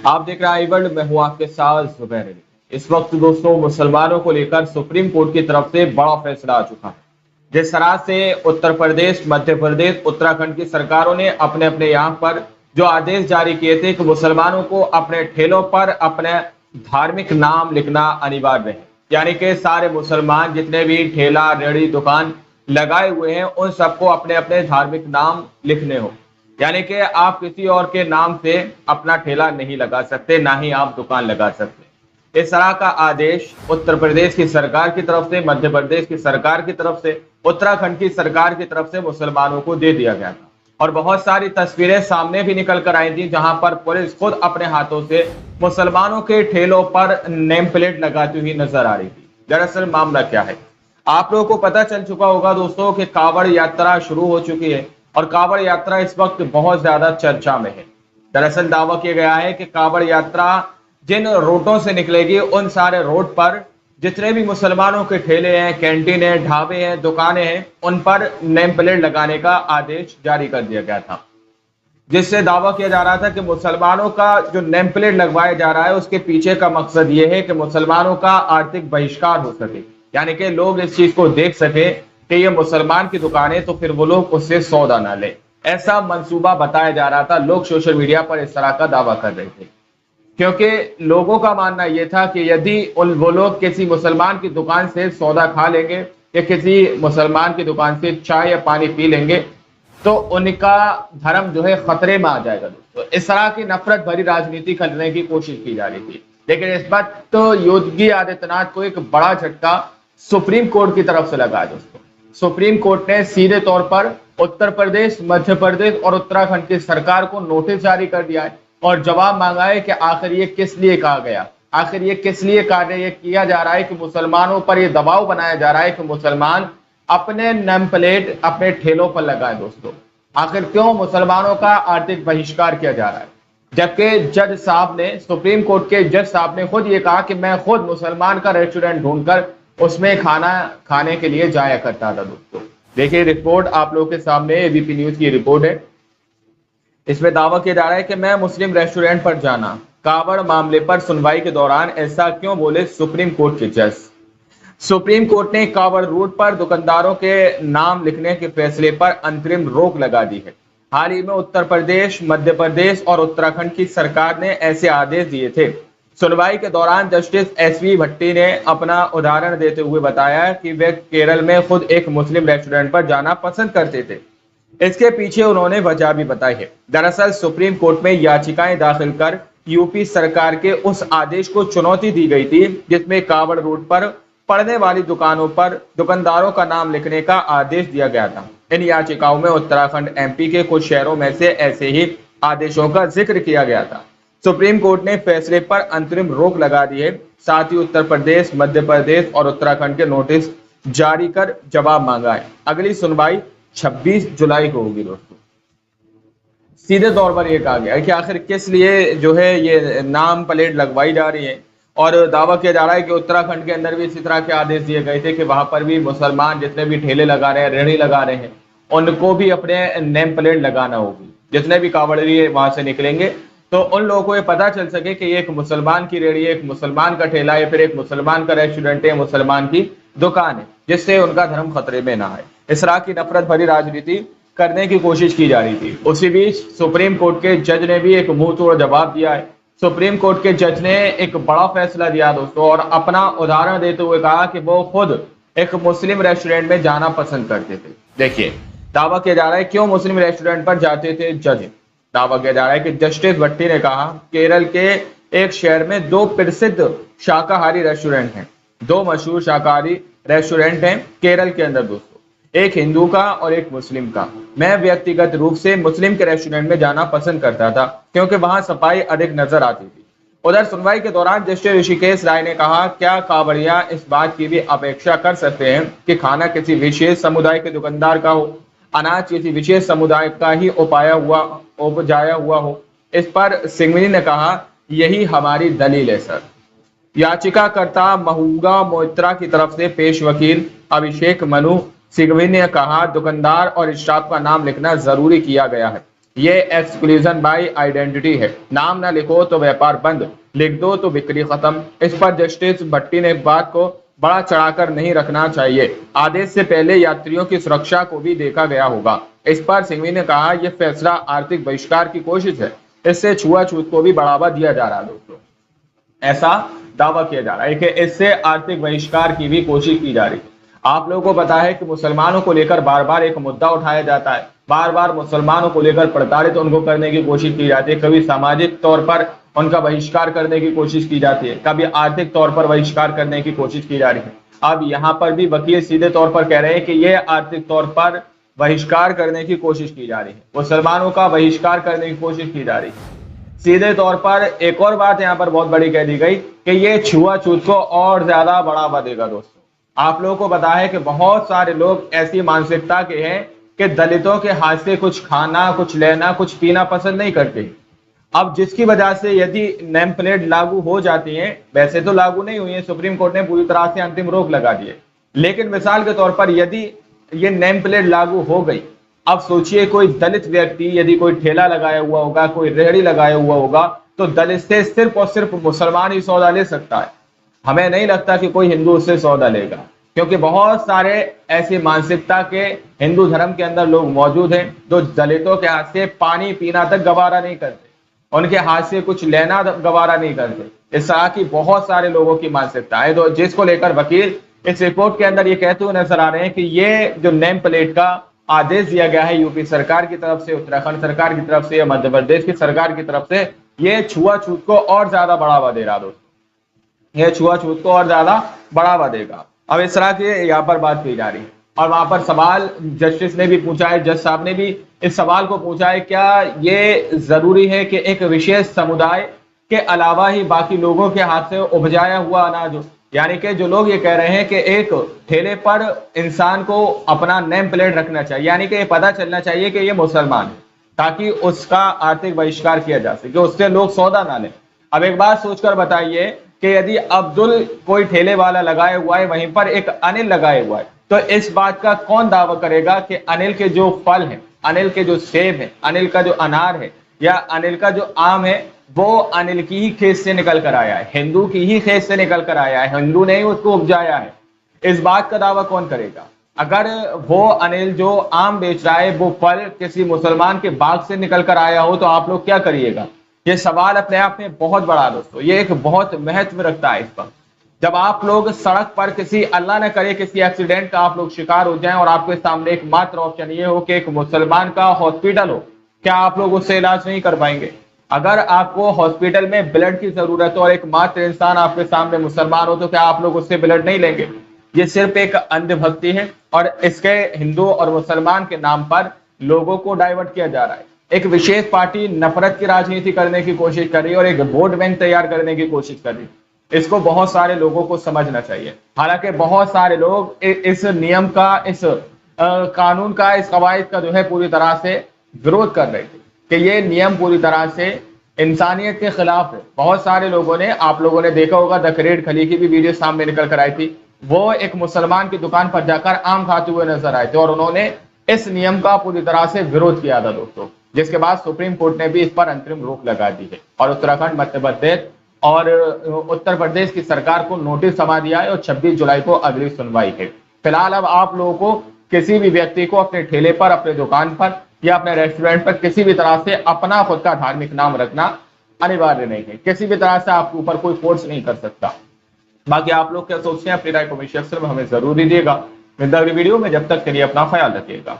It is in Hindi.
आप देख रहे हैं वर्ल्ड में हूं आपके साथ जुबैर अली। इस वक्त दोस्तों मुसलमानों को लेकर सुप्रीम कोर्ट की तरफ से बड़ा फैसला आ चुका है। जिस तरह से उत्तर प्रदेश, मध्य प्रदेश, उत्तराखंड की सरकारों ने अपने अपने यहाँ पर जो आदेश जारी किए थे कि मुसलमानों को अपने ठेलों पर अपने धार्मिक नाम लिखना अनिवार्य है, यानी कि सारे मुसलमान जितने भी ठेला रेहड़ी दुकान लगाए हुए हैं उन सबको अपने अपने धार्मिक नाम लिखने हो। यानी कि आप किसी और के नाम से अपना ठेला नहीं लगा सकते, ना ही आप दुकान लगा सकते। इस तरह का आदेश उत्तर प्रदेश की सरकार की तरफ से, मध्य प्रदेश की सरकार की तरफ से, उत्तराखंड की सरकार की तरफ से मुसलमानों को दे दिया गया था। और बहुत सारी तस्वीरें सामने भी निकल कर आई थी जहां पर पुलिस खुद अपने हाथों से मुसलमानों के ठेलों पर नेम प्लेट लगाती हुई नजर आ रही थी। दरअसल मामला क्या है, आप लोगों को पता चल चुका होगा दोस्तों कि कांवड़ यात्रा शुरू हो चुकी है और कांवड़ यात्रा इस वक्त बहुत ज्यादा चर्चा में है। दरअसल दावा किया गया है कि कांवड़ यात्रा जिन रूटों से निकलेगी उन सारे रोड पर जितने भी मुसलमानों के ठेले हैं, कैंटीन है, ढाबे हैं, दुकानें हैं, उन पर नेम प्लेट लगाने का आदेश जारी कर दिया गया था। जिससे दावा किया जा रहा था कि मुसलमानों का जो नेम प्लेट लगवाया जा रहा है उसके पीछे का मकसद ये है कि मुसलमानों का आर्थिक बहिष्कार हो सके, यानी कि लोग इस चीज को देख सके कि ये मुसलमान की दुकान है तो फिर वो लोग उससे सौदा ना ले। ऐसा मंसूबा बताया जा रहा था। लोग सोशल मीडिया पर इस तरह का दावा कर रहे थे क्योंकि लोगों का मानना यह था कि यदि वो लोग किसी मुसलमान की दुकान से सौदा खा लेंगे या किसी मुसलमान की दुकान से चाय या पानी पी लेंगे तो उनका धर्म जो है खतरे में आ जाएगा। दोस्तों इस तरह की नफरत भरी राजनीति करने की कोशिश की जा रही थी, लेकिन इस बात तो योगी आदित्यनाथ को एक बड़ा झटका सुप्रीम कोर्ट की तरफ से लगा। दोस्तों सुप्रीम कोर्ट ने सीधे तौर पर उत्तर प्रदेश, मध्य प्रदेश और उत्तराखंड की सरकार को नोटिस जारी कर दिया है और जवाब मांगा है कि आखिर ये किस लिए कहा गया, आखिर ये किस लिए कार्य किया जा रहा है कि मुसलमानों पर ये दबाव बनाया जा रहा है कि मुसलमान अपने नेम प्लेट अपने ठेलों पर लगाए। दोस्तों आखिर क्यों मुसलमानों का आर्थिक बहिष्कार किया जा रहा है, जबकि जज साहब ने, सुप्रीम कोर्ट के जज साहब ने खुद ये कहा कि मैं खुद मुसलमान का रेस्टोरेंट ढूंढकर उसमें खाना खाने के लिए जाया करता था। दोस्तों देखिए रिपोर्ट आप लोगों के सामने, एबीपी न्यूज की रिपोर्ट है। इसमें दावा किया जा रहा है कि मैं मुस्लिम रेस्टोरेंट पर जाना, कांवड़ मामले पर सुनवाई के दौरान ऐसा क्यों बोले सुप्रीम कोर्ट के जज। सुप्रीम कोर्ट ने कांवड़ रूट पर दुकानदारों के नाम लिखने के फैसले पर अंतरिम रोक लगा दी है। हाल ही में उत्तर प्रदेश, मध्य प्रदेश और उत्तराखंड की सरकार ने ऐसे आदेश दिए थे। सुनवाई के दौरान जस्टिस एसवी भट्टी ने अपना उदाहरण देते हुए बताया कि वे केरल में खुद एक मुस्लिम रेस्टोरेंट पर जाना पसंद करते थे। इसके पीछे उन्होंने वजह भी बताई है। दरअसल सुप्रीम कोर्ट में याचिकाएं दाखिल कर यूपी सरकार के उस आदेश को चुनौती दी गई थी जिसमें कांवड़ रोड पर पड़ने वाली दुकानों पर दुकानदारों का नाम लिखने का आदेश दिया गया था। इन याचिकाओं में उत्तराखंड, एमपी के कुछ शहरों में से ऐसे ही आदेशों का जिक्र किया गया था। सुप्रीम कोर्ट ने फैसले पर अंतरिम रोक लगा दी है। साथ ही उत्तर प्रदेश, मध्य प्रदेश और उत्तराखंड के नोटिस जारी कर जवाब मांगा है। अगली सुनवाई 26 जुलाई को होगी। दोस्तों सीधे तौर पर यह कहा गया है कि आखिर किस लिए जो है ये नाम प्लेट लगवाई जा रही है और दावा किया जा रहा है कि उत्तराखंड के अंदर भी इसी तरह के आदेश दिए गए थे कि वहां पर भी मुसलमान जितने भी ठेले लगा रहे हैं, रेहड़ी लगा रहे हैं, उनको भी अपने नेम प्लेट लगाना होगी। जितने भी कांवड़िए वहां से निकलेंगे तो उन लोगों को ये पता चल सके कि ये एक मुसलमान की रेहड़ी है, एक मुसलमान का ठेला है, फिर एक मुसलमान का रेस्टोरेंट है, मुसलमान की दुकान है, जिससे उनका धर्म खतरे में ना आए। इस तरह की नफरत भरी राजनीति करने की कोशिश की जा रही थी। उसी बीच सुप्रीम कोर्ट के जज ने भी एक मुंह तोड़ जवाब दिया है। सुप्रीम कोर्ट के जज ने एक बड़ा फैसला दिया दोस्तों और अपना उदाहरण देते हुए कहा कि वो खुद एक मुस्लिम रेस्टोरेंट में जाना पसंद करते थे। देखिए दावा किया जा रहा है क्यों मुस्लिम रेस्टोरेंट पर जाते थे जज। दावा किया जा रहा है कि जस्टिस भट्टी ने कहा केरल के एक शहर में 2 प्रसिद्ध शाकाहारी रेस्टोरेंट हैं, 2 मशहूर शाकाहारी रेस्टोरेंट हैं केरल के अंदर दोस्तों, एक हिंदू का और एक मुस्लिम का। मैं व्यक्तिगत रूप से मुस्लिम के रेस्टोरेंट में जाना पसंद करता था क्योंकि वहां सफाई अधिक नजर आती थी। उधर सुनवाई के दौरान जस्टिस ऋषिकेश राय ने कहा क्या कांवड़िया इस बात की भी अपेक्षा कर सकते हैं कि खाना किसी विशेष समुदाय के दुकानदार का हो, अनाज किसी विशेष समुदाय का ही उपजाया हुआ हो। इस पर सिंघवी ने कहा यही हमारी दलील है सर। याचिकाकर्ता महूगा मोइत्रा की तरफ से पेश वकील अभिषेक मनु सिंघवी ने कहा दुकानदार और स्टाफ का नाम लिखना जरूरी किया गया है ये एक्सक्लूजन बाय आइडेंटिटी है। नाम ना लिखो तो व्यापार बंद, लिख दो तो बिक्री खत्म। इस पर जस्टिस भट्टी ने बात को बड़ा चढ़ाकर नहीं रखना चाहिए। आदेश से पहले यात्रियों की सुरक्षा को भी देखा गया होगा। इस पर सिंघवी ने कहा, यह फैसला आर्थिक बहिष्कार की कोशिश है। इससे छुआछूत को भी बढ़ावा दिया जा रहा है। दोस्तों, ऐसा दावा किया जा रहा है कि इससे आर्थिक बहिष्कार की भी कोशिश की जा रही है। आप लोगों को पता है कि मुसलमानों को लेकर बार बार एक मुद्दा उठाया जाता है, बार बार मुसलमानों को लेकर प्रताड़ित उनको करने की कोशिश की जाती है। कभी सामाजिक तौर पर उनका बहिष्कार करने की कोशिश की जाती है, कभी आर्थिक तौर पर बहिष्कार करने की कोशिश की जा रही है। अब यहाँ पर भी वकील सीधे तौर पर कह रहे हैं कि यह आर्थिक तौर पर बहिष्कार करने की कोशिश की जा रही है, मुसलमानों का बहिष्कार करने की कोशिश की जा रही है। सीधे तौर पर एक और बात यहाँ पर बहुत बड़ी कह दी गई कि ये छुआछूत को और ज्यादा बढ़ावा देगा। दोस्तों, आप लोगों को पता है कि बहुत सारे लोग ऐसी मानसिकता के हैं कि दलितों के हाथ से कुछ खाना, कुछ लेना, कुछ पीना पसंद नहीं करते। अब जिसकी वजह से यदि नेम प्लेट लागू हो जाती है, वैसे तो लागू नहीं हुई है, सुप्रीम कोर्ट ने पूरी तरह से अंतिम रोक लगा दी है, लेकिन मिसाल के तौर पर यदि ये नेम प्लेट लागू हो गई, अब सोचिए कोई दलित व्यक्ति यदि कोई ठेला लगाया हुआ होगा, कोई रेहड़ी लगाया हुआ होगा, तो दलित से सिर्फ और सिर्फ मुसलमान ही सौदा ले सकता है। हमें नहीं लगता कि कोई हिंदू उससे सौदा लेगा, क्योंकि बहुत सारे ऐसी मानसिकता के हिंदू धर्म के अंदर लोग मौजूद हैं जो दलितों के हाथ से पानी पीना तक गवारा नहीं करते, उनके हाथ से कुछ लेना गवारा नहीं करते। इस तरह की बहुत सारे लोगों की मानसिकता है, तो जिसको लेकर वकील इस रिपोर्ट के अंदर ये कहते हुए नजर आ रहे हैं कि ये जो नेम प्लेट का आदेश दिया गया है यूपी सरकार की तरफ से, उत्तराखंड सरकार की तरफ से या मध्य प्रदेश की सरकार की तरफ से, ये छुआछूत को और ज्यादा बढ़ावा दे रहा। दोस्तों, ये छुआछूत को और ज्यादा बढ़ावा देगा। अब इस तरह की यहाँ पर बात की जा रही है, और वहां पर सवाल जस्टिस ने भी पूछा है, जज साहब ने भी इस सवाल को पूछा है, क्या ये जरूरी है कि एक विशेष समुदाय के अलावा ही बाकी लोगों के हाथ से उपजाया हुआ अनाज हो? यानी कि जो लोग ये कह रहे हैं कि एक ठेले पर इंसान को अपना नेम प्लेट रखना चाहिए, यानी कि ये पता चलना चाहिए कि ये मुसलमान है, ताकि उसका आर्थिक बहिष्कार किया जा सके, उससे लोग सौदा ना लें। अब एक बात सोचकर बताइए कि यदि अब्दुल कोई ठेले वाला लगाए हुआ है, वहीं पर एक अनिल लगाए हुआ है, तो इस बात का कौन दावा करेगा कि अनिल के जो फल हैं, अनिल के जो सेब है, अनिल का जो अनार है या अनिल का जो आम है, वो अनिल की ही खेत से निकल कर आया है, हिंदू की ही खेत से निकल कर आया है, हिंदू ने ही उसको उपजाया है। इस बात का दावा कौन करेगा? अगर वो अनिल जो आम बेच रहा है वो फल किसी मुसलमान के बाग से निकल कर आया हो, तो आप लोग क्या करिएगा? ये सवाल अपने आप में बहुत बड़ा दोस्तों, ये एक बहुत महत्व रखता है इस पर। जब आप लोग सड़क पर किसी, अल्लाह न करे, किसी एक्सीडेंट का आप लोग शिकार हो जाएं और आपके सामने एक मात्र ऑप्शन ये हो कि एक मुसलमान का हॉस्पिटल हो, क्या आप लोग उससे इलाज नहीं कर पाएंगे? अगर आपको हॉस्पिटल में ब्लड की जरूरत हो और एक मात्र इंसान आपके सामने मुसलमान हो, तो क्या आप लोग उससे ब्लड नहीं लेंगे? ये सिर्फ एक अंधभक्ति है और इसके हिंदू और मुसलमान के नाम पर लोगों को डाइवर्ट किया जा रहा है। एक विशेष पार्टी नफरत की राजनीति करने की कोशिश कर रही है और एक वोट बैंक तैयार करने की कोशिश कर रही है। इसको बहुत सारे लोगों को समझना चाहिए। हालांकि बहुत सारे लोग इस नियम का, इस कानून का, इस कवायद का जो है पूरी तरह से विरोध कर रहे थे कि ये नियम पूरी तरह से इंसानियत के खिलाफ है। बहुत सारे लोगों ने, आप लोगों ने देखा होगा, द ग्रेट खली की भी वीडियो सामने निकल कर आई थी। वो एक मुसलमान की दुकान पर जाकर आम खाते हुए नजर आए थे और उन्होंने इस नियम का पूरी तरह से विरोध किया था दोस्तों, जिसके बाद सुप्रीम कोर्ट ने भी इस पर अंतरिम रोक लगा दी है और उत्तराखंड, मध्य प्रदेश और उत्तर प्रदेश की सरकार को नोटिस समा दिया है और 26 जुलाई को अगली सुनवाई है। फिलहाल अब आप लोगों को, किसी भी व्यक्ति को अपने ठेले पर, अपने दुकान पर या अपने रेस्टोरेंट पर किसी भी तरह से अपना खुद का धार्मिक नाम रखना अनिवार्य नहीं है। किसी भी तरह से आपके ऊपर कोई फोर्स नहीं कर सकता। बाकी आप लोग क्या सोचते हैं, अपनी राय कमेंट सेक्शन में हमें जरूर दीजिएगा। मिलते हैं अगली वीडियो में, जब तक के लिए अपना ख्याल रखिएगा।